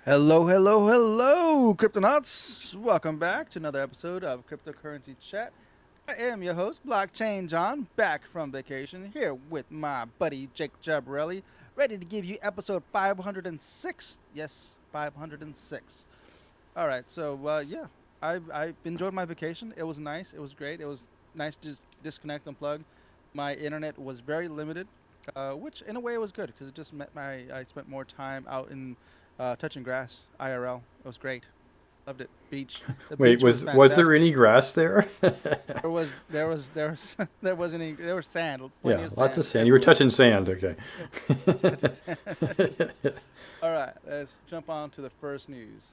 Hello, hello, hello, Cryptonauts! Welcome back to another episode of Cryptocurrency Chat. I am your host, Blockchain John, back from vacation, here with my buddy Jake Jabarelli, ready to give you episode 506. Yes, 506. All right, so yeah, I've enjoyed my vacation. It was nice. It was great. It was nice to just disconnect and plug. My internet was very limited, which in a way was good because it just meant I spent more time out in touching grass IRL. It was great. Loved it. Beach. The Wait, beach was was there fantastic. any grass there? There was any there was sand, plenty Yeah, of lots of sand sand. You were everywhere. touching sand, okay. I was touching sand. All right, let's jump on to the first news.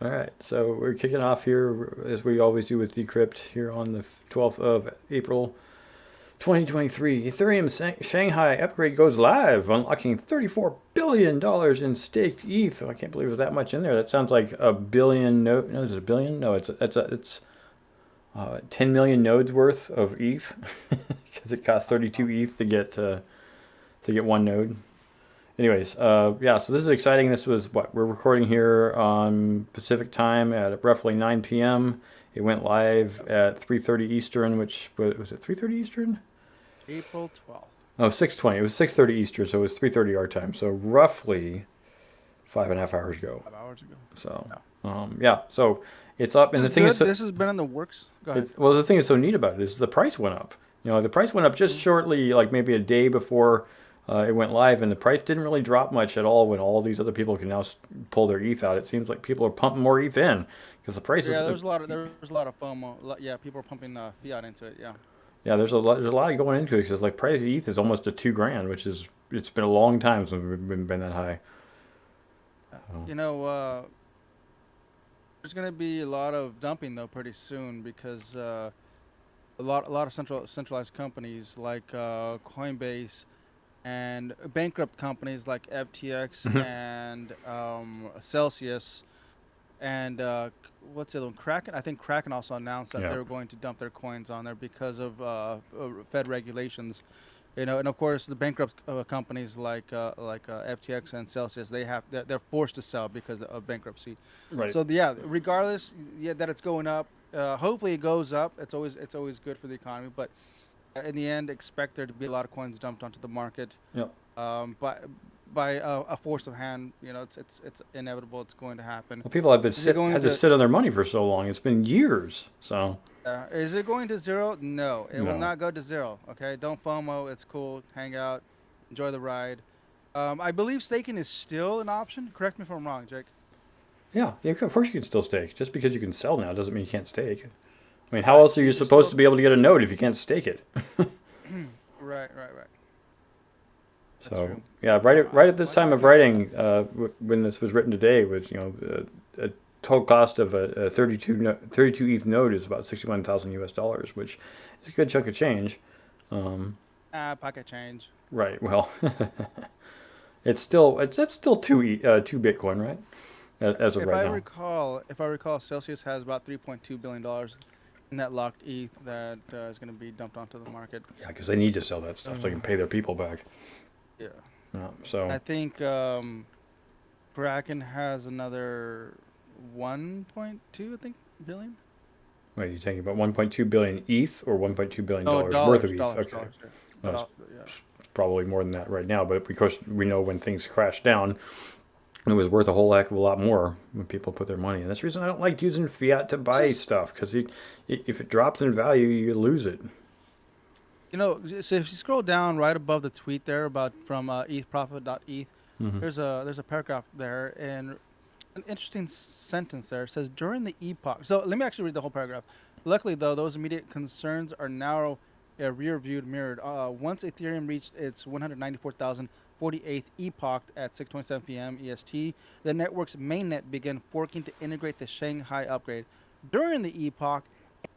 All right, so we're kicking off here as we always do with Decrypt here on the 12th of April 2023. Ethereum Shanghai upgrade goes live, unlocking $34 billion in staked ETH. I can't believe there's that much in there. That sounds like a billion. No, is it a billion? No, it's 10 million nodes worth of ETH because it costs 32 ETH to get one node. Anyways, yeah, so this is exciting. This was what we're recording here on Pacific time at roughly 9 p.m. It went live at 3:30 Eastern, which was it 3:30 Eastern? April 12th. Oh, 6:20. It was 6:30 Eastern, so it was 3:30 our time. So roughly 5.5 hours ago. 5 hours ago. So Yeah. yeah, so it's up, and This the is thing is, good. This has been in the works. Go ahead. it's well, the thing that's so neat about it is the price went up. The price went up just Mhm. shortly, like maybe a day before it went live, and the price didn't really drop much at all when all these other people can now pull their ETH out. It seems like people are pumping more ETH in because the price is, Yeah, there was a lot of FOMO. Yeah, people are pumping fiat into it. Yeah. yeah, there's a lot going into it because like price of ETH is almost to 2 grand, which is it's been a long time since we've been that high. So, You know, there's gonna be a lot of dumping though pretty soon because a lot of centralized companies like Coinbase and bankrupt companies like FTX and Celsius and what's the other one? Kraken. I think Kraken also announced that yeah. they were going to dump their coins on there because of Fed regulations. And of course, the bankrupt companies like FTX and Celsius, they're forced to sell because of bankruptcy. Right. So yeah, regardless, yeah, that it's going up. Hopefully, it goes up. It's always good for the economy. But in the end, expect there to be a lot of coins dumped onto the market. Yep. By a force of hand. It's inevitable. It's going to happen. Well, people have Is it going had to to sit on their money for so long. It's been years. So is it going to zero? No, it will no. not go to zero. Okay, don't FOMO. It's cool. Hang out, enjoy the ride. I believe staking is still an option. Correct me if I'm wrong, Jake. Yeah, yeah, of course you can still stake. Just because you can sell now doesn't mean you can't stake. I mean, how Right. else are So you you can supposed still. to be able to get a node if you can't stake it? Right, right, right. That's So true. yeah, right at this Might time not of be a writing, problem. when this was written today, was a total cost of a 32 ETH node is about 61,000 US dollars, which is a good chunk of change. Um, Pocket change. right. Well, that's still two Bitcoin, right? As of If right I now. recall, if I recall, Celsius has about $3.2 billion net locked ETH that is going to be dumped onto the market. Yeah, because they need to sell that stuff so they can pay their people back. Yeah. Yeah, so I think Kraken has another 1.2, I think, billion. wait, you're talking about 1.2 billion ETH or 1.2 billion No, dollars worth of dollars, ETH? dollars, Okay, dollars. Yeah. no, it's Yeah. probably more than that right now, but because we know when things crash down, it was worth a whole heck of a lot more when people put their money in. That's the reason I don't like using fiat to This buy is, stuff because if it drops in value, you lose it. so if you scroll down right above the tweet there about from ethprofit.eth, Hmm. there's a paragraph there and an interesting sentence there. It says during the epoch. So let me actually read the whole paragraph. Luckily, though, those immediate concerns are now rear-viewed mirrored. Once Ethereum reached its 194,048th epoch at 6:27 p.m. EST, the network's mainnet began forking to integrate the Shanghai upgrade. During the epoch,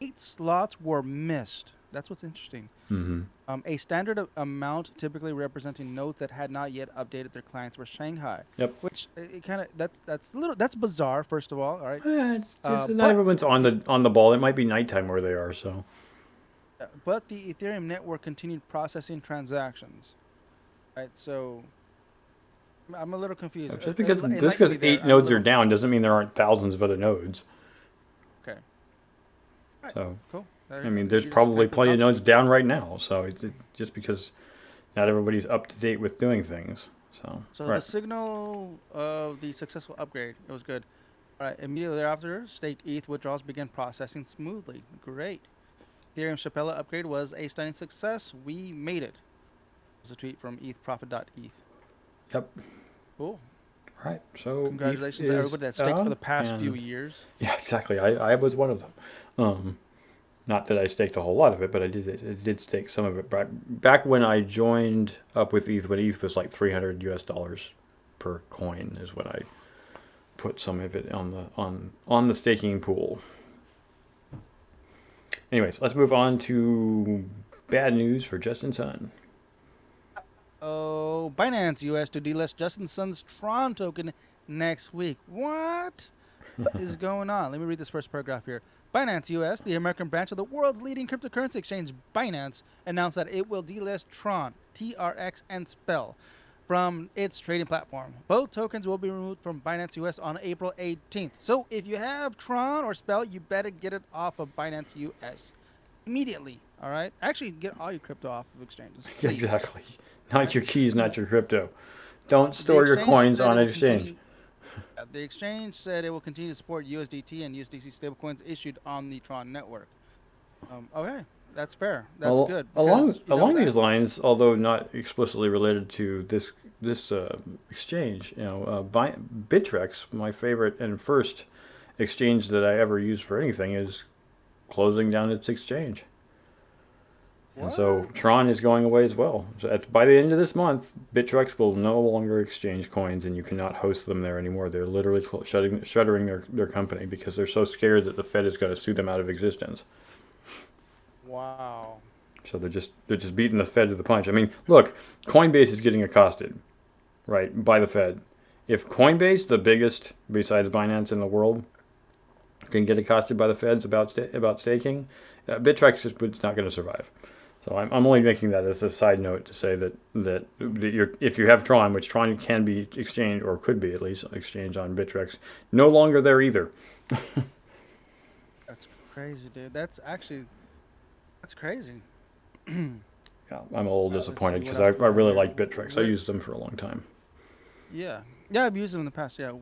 8 slots were missed. That's what's interesting. Hmm. A standard amount typically representing nodes that had not yet updated their clients were Shanghai, Yep. which it kind of that's bizarre. First of all right, It's not but everyone's on the ball. It might be nighttime where they are. So the Ethereum network continued processing transactions. Right, so I'm a little confused. Just because Enlighten me there. 8 I'm a nodes are little down doesn't mean there aren't thousands of other nodes. okay. All right, So, cool. There I you go. mean, there's You just probably connected the plenty of dots for nodes me. down right now. So, just because not everybody's up to date with doing things. So, So the right. signal of the successful upgrade, it was good. All right, immediately thereafter, staked ETH withdrawals began processing smoothly. Great. Ethereum Chapella upgrade was a stunning success. We made it. Was a tweet from ETHprofit.eth. Yep. Cool. Right. So, ETH Congratulations to is everybody that staked for on. the past few And years. yeah, exactly. I was one of them. Not that I staked a whole lot of it, but I did stake some of it back when I joined up with ETH when ETH was like 300 US dollars per coin is when I put some of it on the staking pool. Anyways, let's move on to bad news for Justin Sun. Oh, Binance US to delist Justin Sun's Tron token next week. What? What is going on? Let me read this first paragraph here. Binance US, the American branch of the world's leading cryptocurrency exchange, Binance, announced that it will delist Tron, TRX, and Spell from its trading platform. Both tokens will be removed from Binance US on April 18th. So if you have Tron or Spell, you better get it off of Binance US immediately. All right? Actually, get all your crypto off of exchanges, please. Exactly. All Not right? your keys, not your crypto. Don't The store your exchange coins said on it an will exchange. continue. The exchange said it will continue to support USDT and USDC stablecoins issued on the Tron network. Okay, that's fair. That's good because you know Along that. these lines, although not explicitly related to this exchange, Bittrex, my favorite and first exchange that I ever used for anything, is closing down its exchange. And so What? Tron is going away as well. So by the end of this month, Bittrex will no longer exchange coins, and you cannot host them there anymore. They're literally shuttering their company because they're so scared that the Fed is going to sue them out of existence. Wow. So they're just beating the Fed to the punch. I mean, look, Coinbase is getting accosted, right, by the Fed. If Coinbase, the biggest besides Binance in the world, can get accosted by the Feds about staking, Bittrex is not going to survive. So I'm only making that as a side note to say that if you have Tron, which Tron can be exchanged or could be at least exchanged on Bittrex, no longer there either. That's crazy, dude. That's crazy. Yeah, I'm a little Let's see disappointed what because else I do we have really here. like Bittrex. I used them for a long time. Yeah. Yeah, I've used them in the past. Yeah.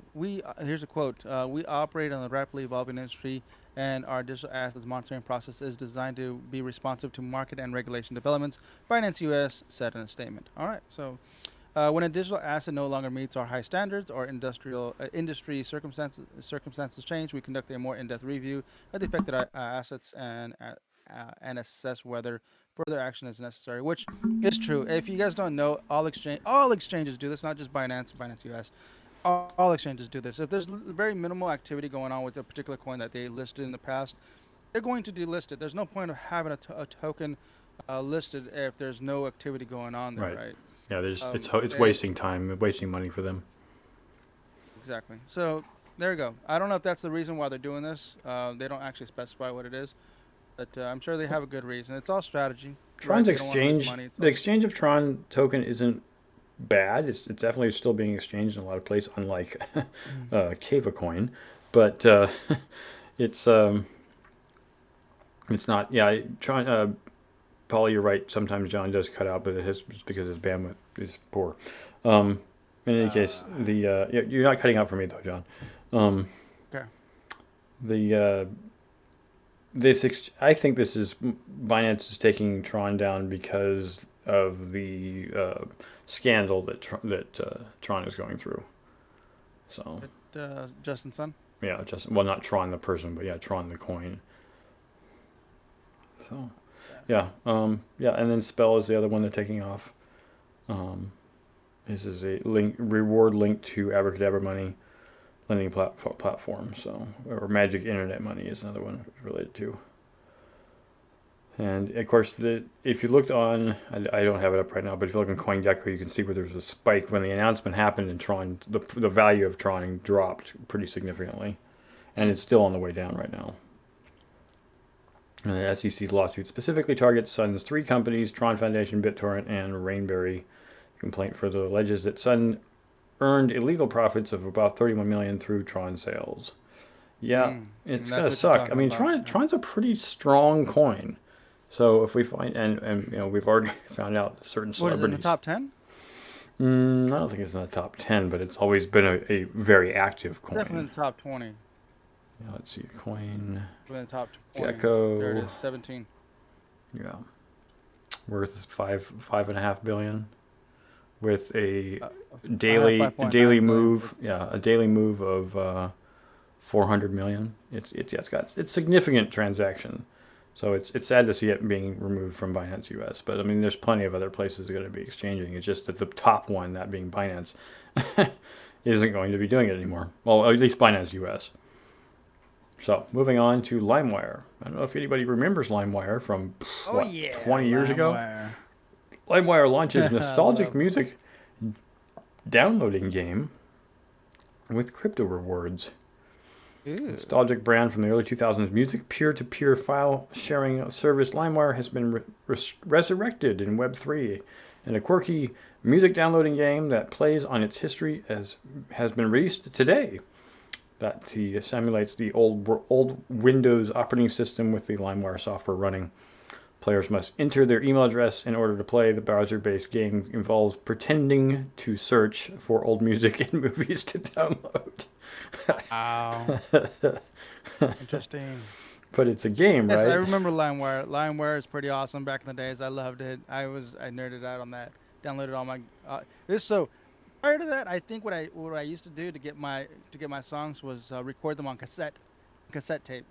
Here's a quote. We operate in a rapidly evolving industry, and our digital assets monitoring process is designed to be responsive to market and regulation developments, Binance US said in a statement. All right. So, when a digital asset no longer meets our high standards or industry circumstances change, we conduct a more in-depth review of the affected assets and assess whether further action is necessary. Which is true. If you guys don't know, all exchanges do this, not just Binance US. All exchanges do this. If there's very minimal activity going on with a particular coin that they listed in the past, they're going to delist it. There's no point of having a token listed if there's no activity going on there, Right. right? Yeah, Um, it's eh, wasting time, wasting money for them. exactly. So there you go. I don't know if that's the reason why they're doing this. They don't actually specify what it is, but I'm sure they have a good reason. It's all strategy, right? Tron's They don't want to lose exchange, money. It's the all exchange of Tron token isn't bad. It's definitely still being exchanged in a lot of places, unlike Kava coin, but it's it's not. Yeah, Tron. Paul, you're right. Sometimes John does cut out, but it's because his bandwidth is poor. Um, in any case, uh, you're not cutting out for me though, John. Um, okay. the I think this is Binance is taking Tron down because of the scandal that Tron is going through. So Justin Sun. yeah, just well, not Tron the person, but yeah, Tron the coin. So yeah, and then Spell is the other one they're taking off. Um, this is a reward link to Abracadabra Money lending platform. So or Magic Internet Money is another one related to. And of course, if you looked on, I don't have it up right now, but if you look on CoinGecko, you can see where there's a spike when the announcement happened and Tron, the value of Tron dropped pretty significantly, and it's still on the way down right now. And the SEC lawsuit specifically targets Sun's three companies: Tron Foundation, BitTorrent, and Rainberry. Complaint further alleges that Sun earned illegal profits of about 31 million through Tron sales. Yeah, it's That's gonna what you're suck. I talking mean, about. Tron's a pretty strong coin. So if we find and we've already found out certain What is it in the celebrities. top 10? I don't think it's in the top 10, but it's always been a very active Definitely in coin. the top 20. Yeah, let's see, coin In the top 20. There it Gecko. is, 17. Yeah, worth 5.5 billion with a Uh, I have daily 5.9 billion. move. Yeah, a daily move of 400 million. It's significant transaction. So it's sad to see it being removed from Binance US. But I mean, there's plenty of other places going to be exchanging. It's just that the top one, that being Binance, isn't going to be doing it anymore. Well, at least Binance US. So moving on to LimeWire. I don't know if anybody remembers LimeWire from Oh what yeah, 20 years ago. LimeWire. LimeWire launches I nostalgic love. music downloading game with crypto rewards. Ooh. Nostalgic brand from the early 2000s music peer-to-peer file sharing service LimeWire has been resurrected in Web3, and a quirky music downloading game that plays on its history has been released today. That simulates the old Windows operating system with the LimeWire software running. Players must enter their email address in order to play. The browser-based game involves pretending to search for old music and movies to download. Wow. Interesting. But it's a game, Yes, I right? remember LimeWire. LimeWire is pretty awesome back in the days. I loved it. I nerded out on that. Downloaded all my this so prior to that, I think what I used to do to get my songs was record them on cassette tape.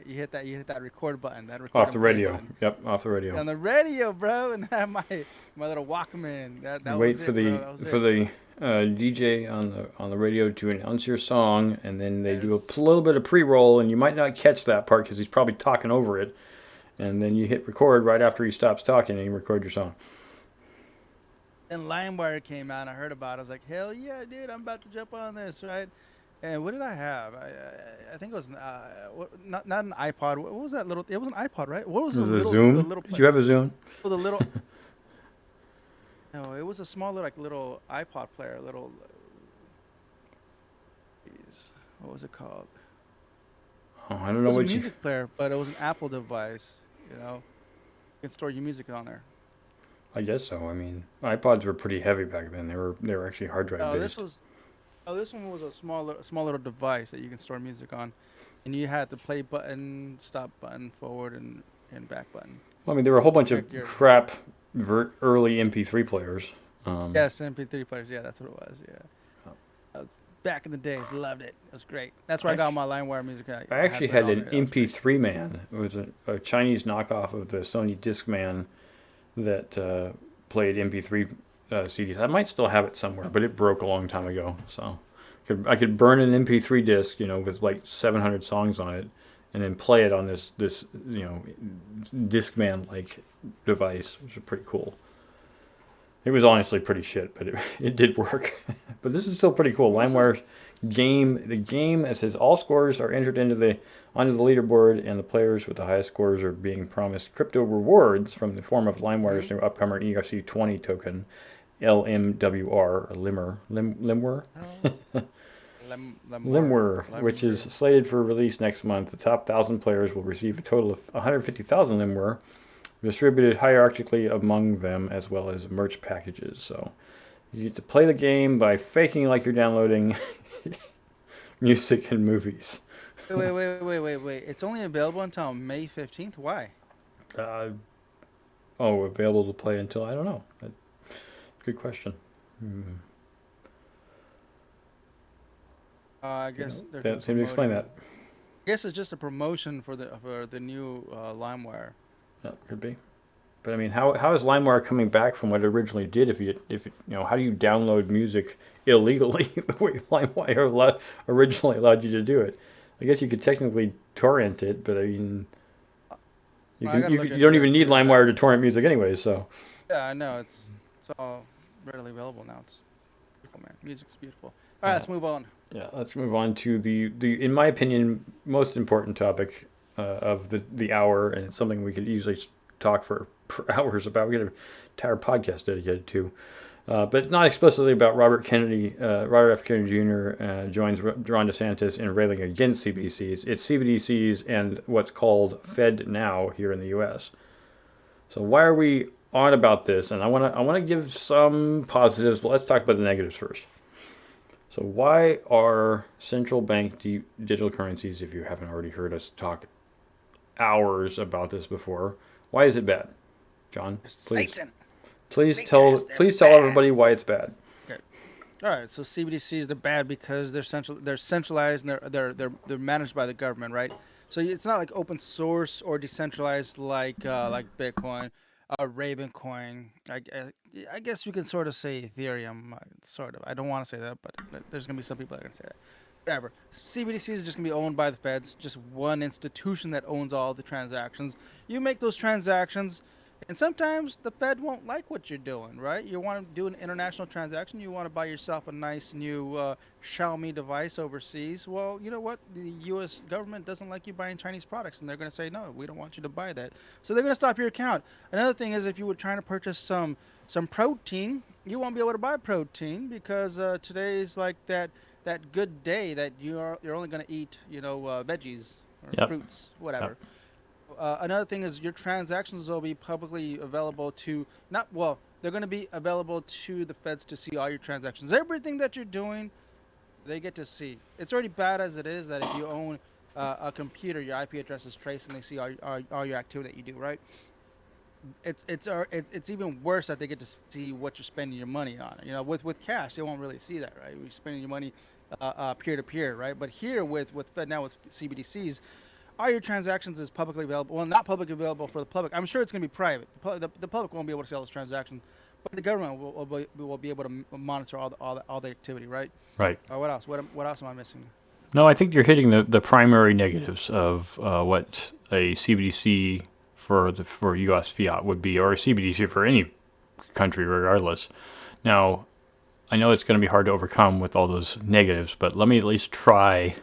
You hit that record button, that record Off the and play radio. button Yep, off the radio. on the radio, bro, and have my little Walkman. You That wait was for it, bro. the That was for it. the DJ on the radio to announce your song, and then they do Yes. a little bit of pre-roll, and you might not catch that part because he's probably talking over it, and then you hit record right after he stops talking, and you record your song. Then LimeWire came out, and I heard about it. I was like, hell yeah, dude, I'm about to jump on this, right? And what did I have? I think it was not an iPod. What was that little? It was an iPod, right? What was The the Zoom? little Did play? you have a Zoom? Oh, the little. No, it was a small like little iPod player. Little. Geez, what was it called? Oh, I don't It know was a what you. music player, but it was an Apple device. You know, you can store your music on there. I guess so. I mean, iPods were pretty heavy back then. They were actually hard drive No, this based. was. Oh, this one was a small little device that you can store music on, and you had the play button, stop button, forward and back button. Well, I mean, there were a whole bunch of Select your. crap early MP3 players. Yes, MP3 players. Yeah, that's what it was. Yeah, that was back in the days. Loved it. It was great. That's where I I, got my LimeWire music. I I had actually played had on an there. That was great. MP3 Man. It was a Chinese knockoff of the Sony Discman that played MP3 CDs. I might still have it somewhere, but it broke a long time ago. So I could burn an MP3 disc, with like 700 songs on it, and then play it on this Discman like device, which is pretty cool. It was honestly pretty shit, but it did work. But this is still pretty cool. What was this? LimeWire game. The game, it says all scores are entered onto the leaderboard, and the players with the highest scores are being promised crypto rewards from the form of LimeWire's Mm-hmm. new upcoming ERC20 token, LMWR, or Limware. Oh, Limware, which is Lemur. slated for release next month. The top 1,000 players will receive a total of 150,000 Limware, distributed hierarchically among them, as well as merch packages. So you get to play the game by faking like you're downloading music and movies. Wait. It's only available until May 15th. Why? Uh, Available to play until, I don't know. Good question. Hmm. I guess they're That seemed to explain promoting. that. I guess it's just a promotion for the new LimeWire. Yeah, could be. But I mean, how is LimeWire coming back from what it originally did? How do you download music illegally the way LimeWire originally allowed you to do it? I guess you could technically torrent it, but I mean, Well, I gotta look you into don't that even need too. LimeWire to torrent music anyway. So Yeah, I know it's all readily available now. It's beautiful, man. Music's beautiful. All right, yeah, let's move on. yeah. Let's move on to the in my opinion most important topic of the hour, and it's something we could easily talk for hours about. We get an entire podcast dedicated to. but not explicitly about Robert F. Kennedy Jr. Joins Ron DeSantis in railing against CBDCs. It's CBDCs and what's called FedNow here in the U.S. So why are we on about this? And I want to give some positives, but let's talk about the negatives first. So why are central bank digital currencies, if you haven't already heard us talk hours about this before, why is it bad? John, please. Satan. Please tell everybody why it's bad. Okay. All right. So CBDCs, they're bad because they're centralized and they're managed by the government, right? So it's not like open source or decentralized like Bitcoin, Ravencoin. I guess you can sort of say Ethereum, sort of. I don't want to say that, but there's gonna be some people that are gonna say that. Whatever. CBDCs is just gonna be owned by the feds, just one institution that owns all the transactions. You make those transactions. And sometimes the Fed won't like what you're doing, right? You want to do an international transaction. You want to buy yourself a nice new Xiaomi device overseas. Well, you know what? The U.S. government doesn't like you buying Chinese products, and they're going to say, no, we don't want you to buy that. So they're going to stop your account. Another thing is if you were trying to purchase some protein, you won't be able to buy protein because today is like that good day that you're only going to eat, veggies or fruits, whatever. Yep. Another thing is your transactions will be publicly available to they're going to be available to the feds to see all your transactions. Everything that you're doing, they get to see. It's already bad as it is that if you own a computer, your IP address is traced and they see all your activity that you do, right? It's even worse that they get to see what you're spending your money on. With cash, they won't really see that, right? You're spending your money peer to peer, right? But here with FedNow with CBDCs, all your transactions is publicly available. Well, not publicly available for the public. I'm sure it's going to be private. The public won't be able to see all those transactions, but the government will be able to monitor all the activity, right? Right. What else? What else am I missing? No, I think you're hitting the primary negatives of what a CBDC for U.S. fiat would be, or a CBDC for any country, regardless. Now, I know it's going to be hard to overcome with all those negatives, but let me at least try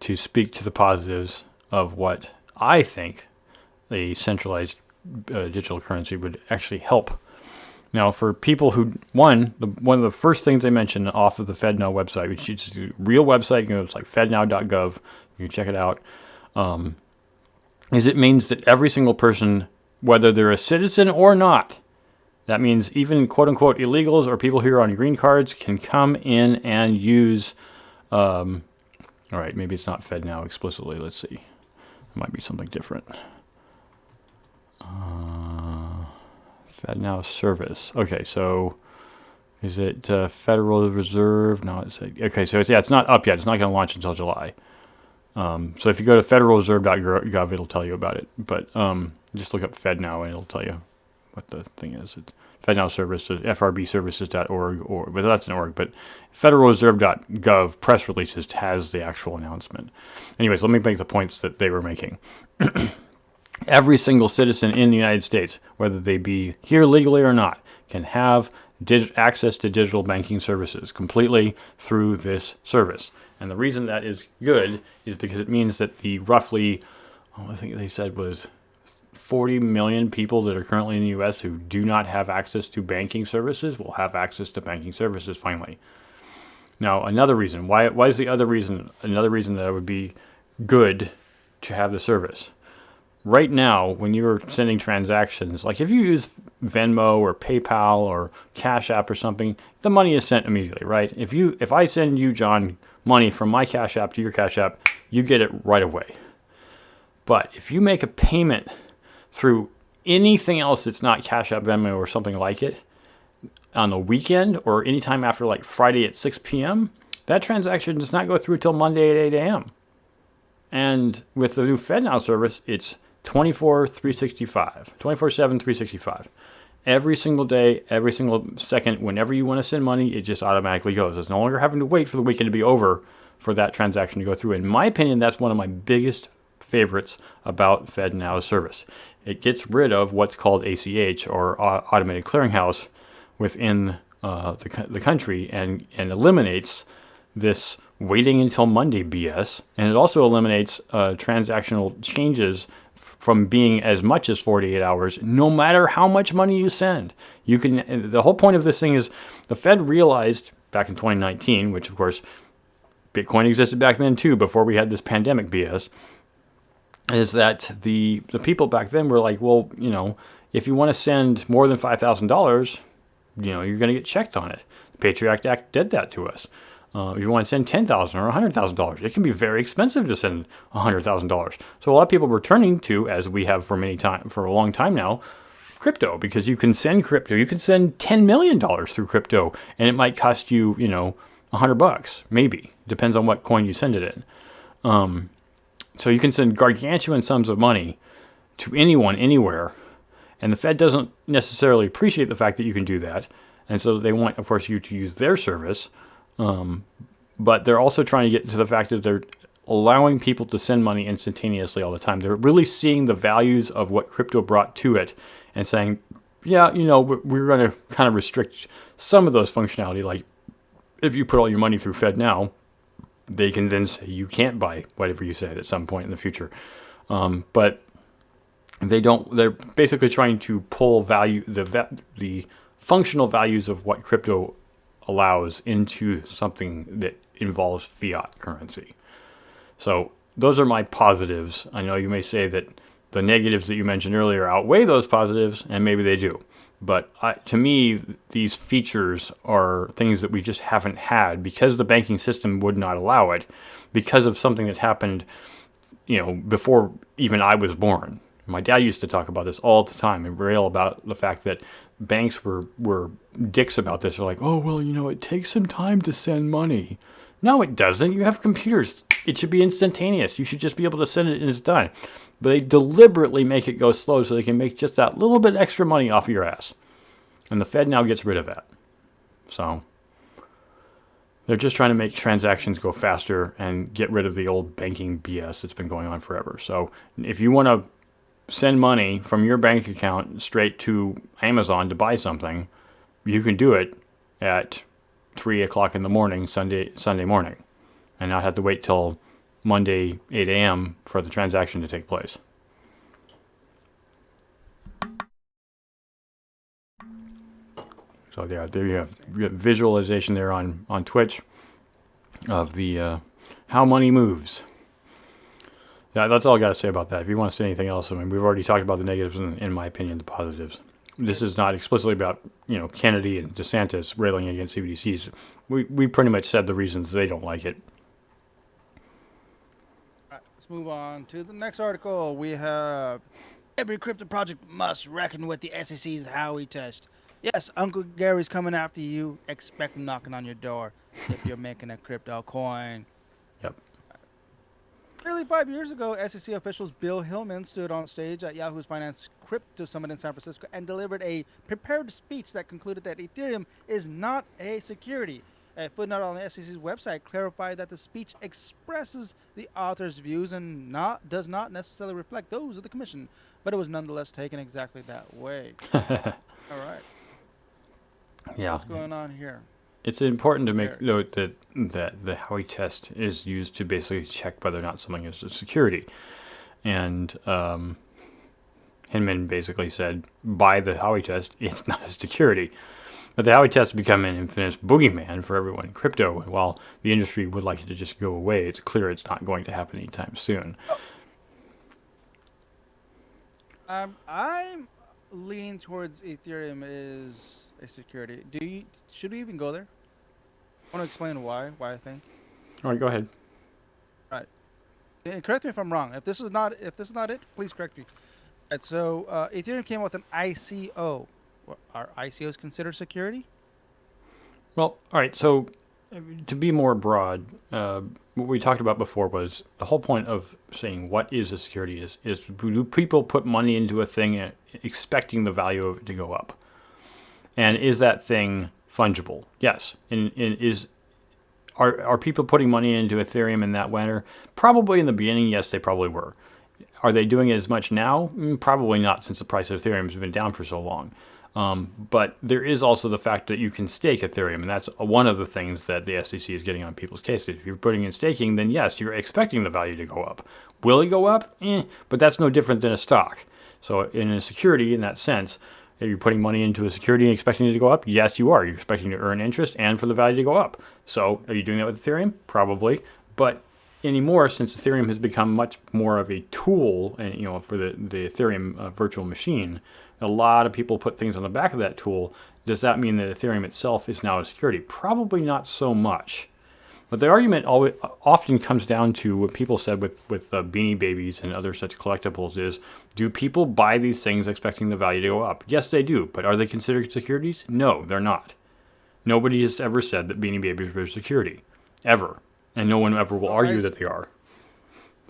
to speak to the positives of what I think a centralized digital currency would actually help. Now, for people who, one of the first things they mention off of the FedNow website, which is a real website, it's like fednow.gov, you can check it out, is it means that every single person, whether they're a citizen or not, that means even quote-unquote illegals or people here on green cards can come in and use, all right, maybe it's not FedNow explicitly, let's see. It might be something different. FedNow service. Okay, so is it Federal Reserve? No, okay. So it's not up yet. It's not going to launch until July. So if you go to federalreserve.gov, it'll tell you about it. But just look up FedNow and it'll tell you what the thing is. It's FedNow services, frbservices.org, but that's an org. But federalreserve.gov press releases has the actual announcement. Anyways, let me make the points that they were making. Every single citizen in the United States, whether they be here legally or not, can have access to digital banking services completely through this service. And the reason that is good is because it means that the roughly, I think they said was 40 million people that are currently in the U.S. who do not have access to banking services will have access to banking services finally. Now, another reason, why is another reason that it would be good to have the service? Right now, when you're sending transactions, like if you use Venmo or PayPal or Cash App or something, the money is sent immediately, right? If I send you, John, money from my Cash App to your Cash App, you get it right away. But if you make a payment through anything else that's not Cash App, Venmo, or something like it, on the weekend or anytime after like Friday at 6 p.m., that transaction does not go through until Monday at 8 a.m. And with the new FedNow service, it's 24/365, 24/7, 365. Every single day, every single second, whenever you want to send money, it just automatically goes. It's no longer having to wait for the weekend to be over for that transaction to go through. In my opinion, that's one of my biggest favorites about FedNow's service. It gets rid of what's called ACH, or Automated Clearinghouse, within the country and eliminates this waiting until Monday BS. And it also eliminates transactional changes from being as much as 48 hours, no matter how much money you send. You can. The whole point of this thing is the Fed realized back in 2019, which of course Bitcoin existed back then too, before we had this pandemic BS, is that the people back then were like, well, if you want to send more than $5,000, you're going to get checked on it. The Patriot Act did that to us. If you want to send $10,000 or $100,000, it can be very expensive to send $100,000. So a lot of people were turning to, as we have for a long time now, crypto, because you can send crypto. You can send $10 million through crypto, and it might cost you, $100, maybe. Depends on what coin you send it in. So you can send gargantuan sums of money to anyone, anywhere, and the Fed doesn't necessarily appreciate the fact that you can do that, and so they want, of course, you to use their service. But they're also trying to get to the fact that they're allowing people to send money instantaneously all the time. They're really seeing the values of what crypto brought to it and saying, yeah, we're going to kind of restrict some of those functionality. Like if you put all your money through FedNow, they can then say you can't buy whatever you said at some point in the future. But they're basically trying to pull the functional values of what crypto allows into something that involves fiat currency. So those are my positives. I know you may say that the negatives that you mentioned earlier outweigh those positives, and maybe they do. But to me, these features are things that we just haven't had because the banking system would not allow it, because of something that happened, before even I was born. My dad used to talk about this all the time and rail about the fact that banks were dicks about this. They're like, oh, well, it takes some time to send money. No, it doesn't. You have computers. It should be instantaneous. You should just be able to send it and it's done. But they deliberately make it go slow so they can make just that little bit extra money off of your ass. And the Fed now gets rid of that. So they're just trying to make transactions go faster and get rid of the old banking BS that's been going on forever. So if you want to send money from your bank account straight to Amazon to buy something, you can do it at 3 o'clock in the morning, Sunday morning, and not have to wait till Monday 8 a.m. for the transaction to take place. So there you have visualization there on Twitch of the how money moves. Yeah, that's all I got to say about that. If you want to say anything else, we've already talked about the negatives and, in my opinion, the positives. This is not explicitly about, Kennedy and DeSantis railing against CBDCs. We pretty much said the reasons they don't like it. All right, let's move on to the next article. We have every crypto project must reckon with the SEC's Howey test. Yes, Uncle Gary's coming after you. Expect him knocking on your door if you're making a crypto coin. Yep. Nearly 5 years ago, SEC officials Bill Hillman stood on stage at Yahoo's Finance Crypto Summit in San Francisco and delivered a prepared speech that concluded that Ethereum is not a security. A footnote on the SEC's website clarified that the speech expresses the author's views and does not necessarily reflect those of the commission, but it was nonetheless taken exactly that way. All right. Yeah. What's going on here? It's important to make note that the Howey test is used to basically check whether or not something is a security. And Hinman basically said, by the Howey test, it's not a security. But the Howey test has become an infamous boogeyman for everyone in crypto. And while the industry would like it to just go away, it's clear it's not going to happen anytime soon. I'm leaning towards Ethereum is a security. Should we even go there? I want to explain why I think. All right, go ahead. All right. And correct me if I'm wrong. If this is not it, please correct me. Right, so Ethereum came out with an ICO. Are ICOs considered security? Well, all right. So to be more broad, what we talked about before was the whole point of saying what is a security is do people put money into a thing expecting the value of it to go up? And is that thing fungible? Yes. Are people putting money into Ethereum in that manner? Probably in the beginning, yes, they probably were. Are they doing it as much now? Probably not, since the price of Ethereum has been down for so long. But there is also the fact that you can stake Ethereum, and that's one of the things that the SEC is getting on people's cases. If you're putting in staking, then yes, you're expecting the value to go up. Will it go up? But that's no different than a stock. So in a security, in that sense, are you putting money into a security and expecting it to go up? Yes, you are. You're expecting to earn interest and for the value to go up. So are you doing that with Ethereum? Probably. But anymore, since Ethereum has become much more of a tool, and for the Ethereum virtual machine, a lot of people put things on the back of that tool. Does that mean that Ethereum itself is now a security? Probably not so much. But the argument often comes down to what people said with Beanie Babies and other such collectibles is, do people buy these things expecting the value to go up? Yes, they do. But are they considered securities? No, they're not. Nobody has ever said that Beanie Babies were a security. Ever. And no one ever will argue that they are.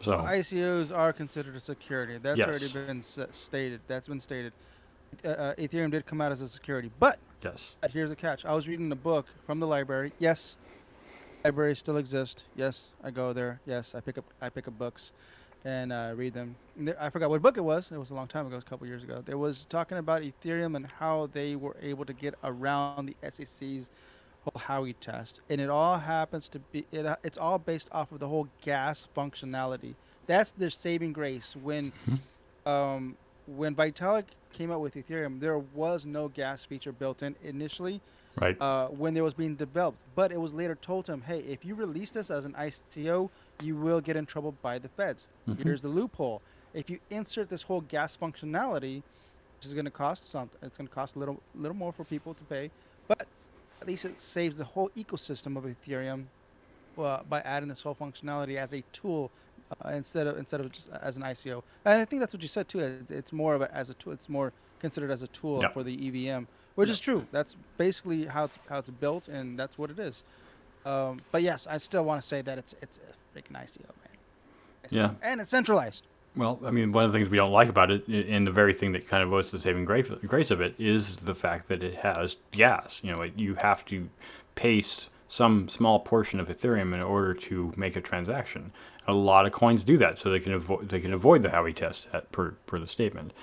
So ICOs are considered a security. That's yes. already been stated. That's been stated. Ethereum did come out as a security. But yes. Here's the catch. I was reading a book from the library. Yes, libraries still exist. Yes, I go there. Yes, I pick up books and read them. I forgot what book it was. It was a long time ago, a couple years ago. It was talking about Ethereum and how they were able to get around the SEC's whole Howey test, and it all happens to be it's all based off of the whole gas functionality. That's their saving grace. When Vitalik came out with Ethereum, there was no gas feature built in initially. Right. When it was being developed, but it was later told to him, hey, if you release this as an ICO, you will get in trouble by the feds. Here's the loophole. If you insert this whole gas functionality, which is going to cost something, it's going to cost a little more for people to pay, but at least it saves the whole ecosystem of Ethereum by adding this whole functionality as a tool instead of just as an ICO. And I think that's what you said too. It's more of as a tool. It's more considered as a tool for the EVM. Which is true. That's basically how it's built, and that's what it is. But yes, I still want to say that it's a freaking ICO, man. Yeah. And it's centralized. Well, I mean, one of the things we don't like about it, and the very thing that kind of was the saving grace of it, is the fact that it has gas. You have to pay some small portion of Ethereum in order to make a transaction. A lot of coins do that, so they can avoid the Howey test per the statement.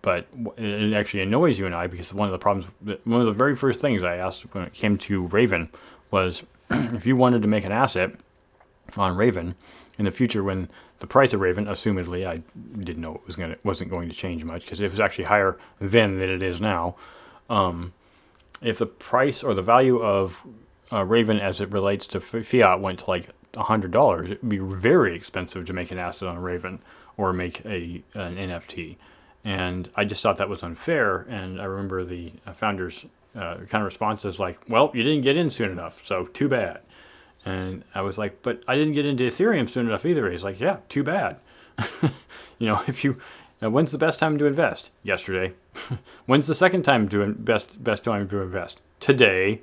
But it actually annoys you and I, because one of the very first things I asked when it came to Raven was, if you wanted to make an asset on Raven in the future, when the price of Raven, assumedly, I didn't know wasn't going to change much, because it was actually higher then than it is now. If the price or the value of Raven as it relates to fiat went to like $100, it would be very expensive to make an asset on Raven or make an NFT. And I just thought that was unfair. And I remember the founder's kind of response is like, well, you didn't get in soon enough, so too bad. And I was like, but I didn't get into Ethereum soon enough either. He's like, yeah, too bad. If you, when's the best time to invest? Yesterday. When's the second time to best time to invest? Today.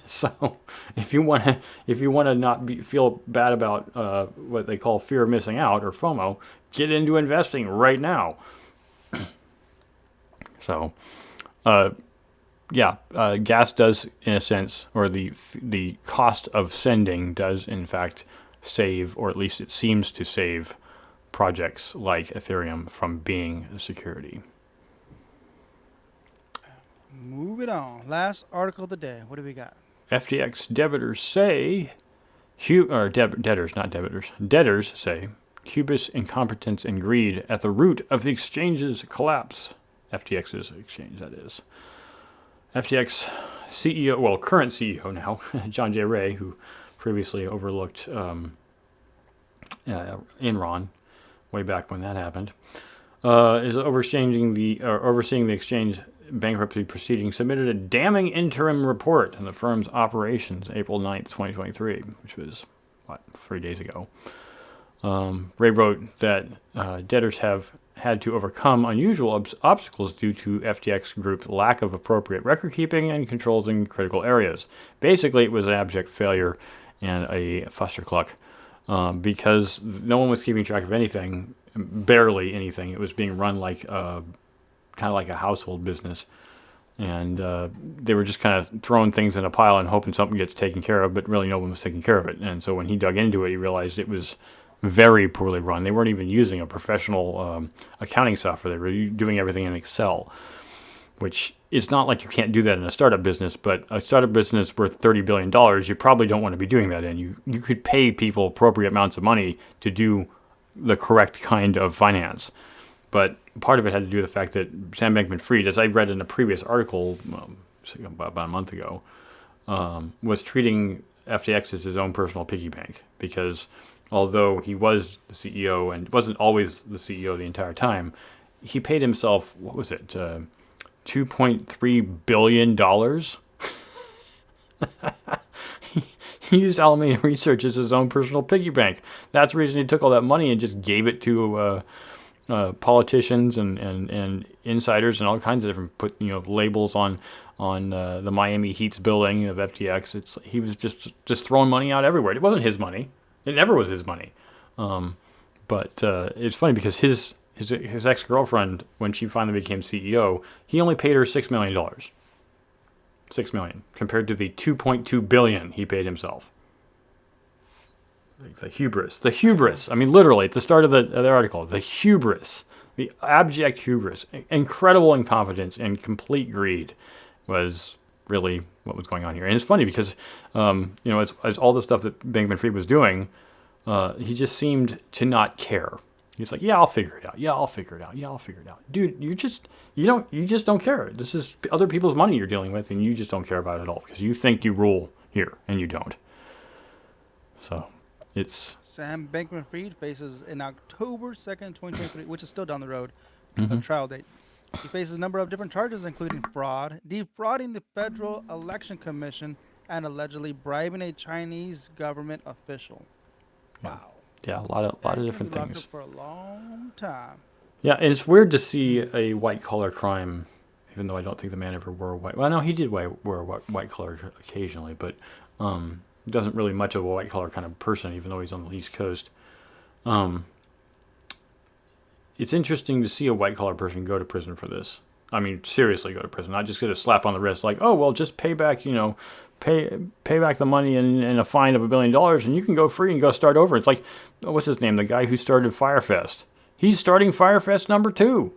So if you want to not feel bad about what they call fear of missing out, or FOMO, get into investing right now. So, gas does, in a sense, or the cost of sending does, in fact, save, or at least it seems to save, projects like Ethereum from being a security. Moving on. Last article of the day. What do we got? FTX debtors say, debtors, not debitors, debtors say, hubris, incompetence, and greed at the root of the exchange's collapse. FTX's exchange, that is. FTX CEO, well, current CEO now, John J. Ray, who previously overlooked Enron way back when that happened, is overseeing the exchange bankruptcy proceedings, submitted a damning interim report on the firm's operations April 9th, 2023, which was, 3 days ago. Ray wrote that debtors have had to overcome unusual obstacles due to FTX Group's lack of appropriate record keeping and controls in critical areas. Basically, it was an abject failure and a fustercluck because no one was keeping track of anything, barely anything. It was being run like kind of like a household business. And they were just kind of throwing things in a pile and hoping something gets taken care of, but really no one was taking care of it. And so when he dug into it, he realized it was very poorly run. They weren't even using a professional accounting software. They were doing everything in Excel. which is not like you can't do that in a startup business, but a startup business worth $30 billion, you probably don't want to be doing that in. You could pay people appropriate amounts of money to do the correct kind of finance. But part of it had to do with the fact that Sam Bankman-Fried, as I read in a previous article about a month ago, was treating FTX as his own personal piggy bank, because although he was the CEO and wasn't always the CEO the entire time, he paid himself, what was it, $2.3 billion? He used Alameda Research as his own personal piggy bank. That's the reason he took all that money and just gave it to politicians and insiders and all kinds of different labels on the Miami Heat's building of FTX. He was just throwing money out everywhere. It wasn't his money. It never was his money. But it's funny because his ex-girlfriend, when she finally became CEO, he only paid her $6 million. $6 million compared to the $2.2 billion he paid himself. The hubris. I mean, literally at the start of the article, the hubris, the abject hubris, incredible incompetence, and complete greed was really what was going on here. And it's funny because, as all the stuff that Bankman-Fried was doing, he just seemed to not care. He's like, yeah, I'll figure it out. Yeah, I'll figure it out. Yeah, I'll figure it out. Dude, you just don't care. This is other people's money you're dealing with, and you just don't care about it at all because you think you rule here, and you don't. So, it's... Sam Bankman-Fried faces in October 2nd, 2023, which is still down the road, a trial date. He faces a number of different charges, including fraud, defrauding the Federal Election Commission, and allegedly bribing a Chinese government official. Wow. Yeah, a lot of different things. Locked up for a long time. Yeah, and it's weird to see a white-collar crime, even though I don't think the man ever wore a white... Well, no, he did wear a white-collar occasionally, but doesn't really much of a white-collar kind of person, even though he's on the East Coast. It's interesting to see a white-collar person go to prison for this. I mean, seriously go to prison, not just get a slap on the wrist like, oh, well, just pay back, pay back the money and a fine of $1 billion, and you can go free and go start over. It's like, what's his name? The guy who started Firefest. He's starting Firefest #2.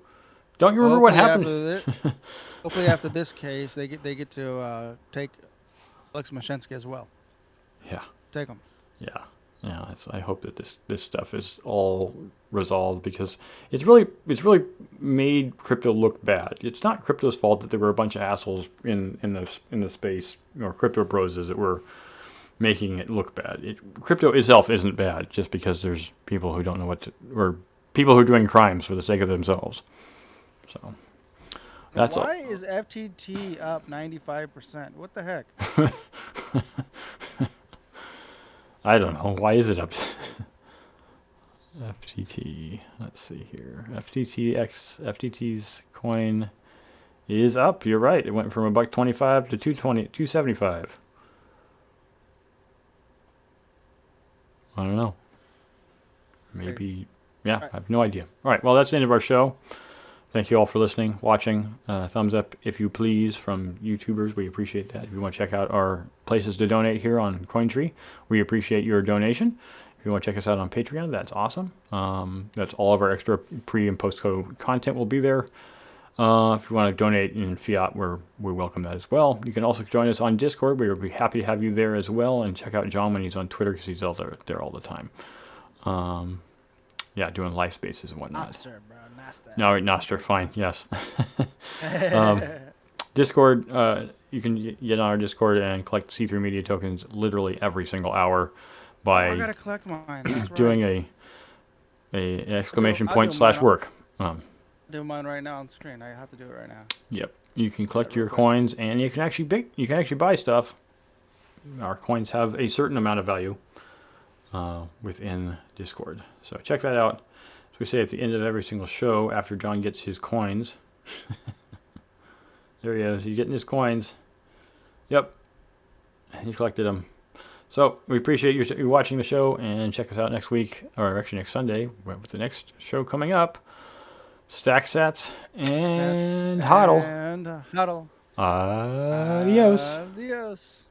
Don't you remember what happened? Hopefully, after this case, they get to take Alex Mashinsky as well. Yeah. Take him. Yeah. Yeah. I hope that this stuff is all resolved because it's really made crypto look bad. It's not crypto's fault that there were a bunch of assholes in the space, or crypto bros that were making it look bad. Crypto itself isn't bad just because there's people who don't know or people who are doing crimes for the sake of themselves. So that's why is FTT up 95%? What the heck? I don't know. Why is it up? FTT. Let's see here. FTT's coin is up. You're right. It went from $1.25 to $2.75. I don't know. Maybe. Yeah, I have no idea. All right. Well, that's the end of our show. Thank you all for listening, watching. Thumbs up if you please from YouTubers. We appreciate that. If you want to check out our places to donate here on CoinTree, we appreciate your donation. If you want to check us out on Patreon, that's awesome. That's all of our extra pre- and post-code content will be there. If you want to donate in fiat, we welcome that as well. You can also join us on Discord. We would be happy to have you there as well. And check out John when he's on Twitter because he's there all the time. Yeah, doing live spaces and whatnot. Noster, bro. Noster. No, Noster, fine, yes. Discord, you can get on our Discord and collect C3 Media tokens literally every single hour by I gotta collect mine. That's doing right. a exclamation point / work. Do mine right now on screen. I have to do it right now. Yep. You can collect your coins and you can actually buy stuff. Our coins have a certain amount of value within Discord. So check that out. As we say at the end of every single show, after John gets his coins. There he is. He's getting his coins. Yep. He collected them. So we appreciate you watching the show, and check us out next week, or actually next Sunday, with the next show coming up. Stack Sats and Hodl. And Hodl. Adios. Adios.